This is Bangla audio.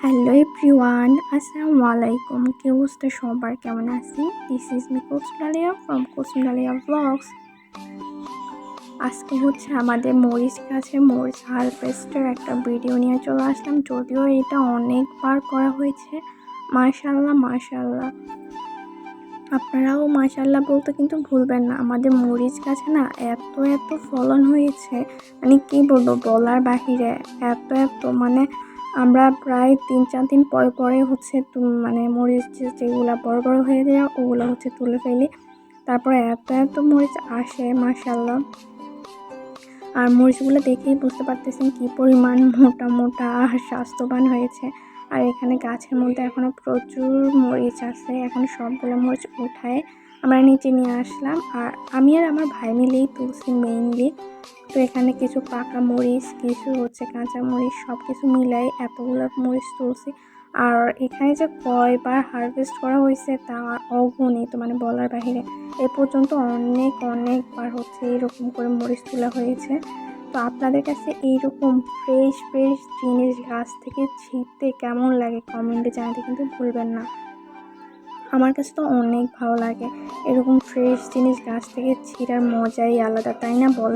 হ্যালো এভরিওয়ান, আসসালামু আলাইকুম। কি অবস্থা সবার, কেমন আছেন? This is me Kusum Dalia from Kusum Dalia blogs. আজকে হচ্ছে আমাদের মরিচ গাছে মরিচ হারভেস্টের একটা ভিডিও নিয়ে চলে আসলাম। যদিও এটা অনেকবার করা হয়েছে। মাশাআল্লাহ মাশাআল্লাহ, আপনারাও মাশাআল্লাহ বলতে কিন্তু ভুলবেন না। আমাদের মরিচ গাছে না এত এত ফলন হয়েছে, মানে কি বলবো, বলার বাহিরে। এত মানে আমরা প্রায় 3-4 দিন পরে পরে হচ্ছে মানে মরিচ যেগুলো বড় বড় হয়ে যায় ওগুলো হচ্ছে তুলে ফেলি। তারপরে এত মরিচ আসে মাশাআল্লাহ। আর মরিচগুলো দেখেই বুঝতে পারতেছেন কি পরিমাণ মোটা মোটা আর স্বাস্থ্যবান হয়েছে। আর এখানে গাছের মধ্যে এখনও প্রচুর মরিচ আছে। এখন সবগুলো মরিচ উঠায় আমরা নিচে নিয়ে আসলাম। আর আমি আর আমার ভাই মিলেই তুলছি মেইনলি। তো এখানে কিছু পাকা মরিচ, কিছু হচ্ছে কাঁচা মরিচ, সব কিছু মিলাই এতগুলো মরিচ তুলছি। আর এখানে যে কয়বার হারভেস্ট করা হয়েছে তা অগণিত, মানে বলার বাহিরে। এ পর্যন্ত অনেকবার হচ্ছে এরকম করে মরিচ তোলা হয়েছে। তো আপনাদের কাছে এইরকম ফ্রেশ জিনিস গাছ থেকে ছিঁড়তে কেমন লাগে কমেন্টে জানাতে কিন্তু ভুলবেন না। আমার কাছে তো অনেক ভালো লাগে, এরকম ফ্রেশ জিনিস গাছ থেকে ছিঁড়ার মজাই আলাদা, তাই না বল?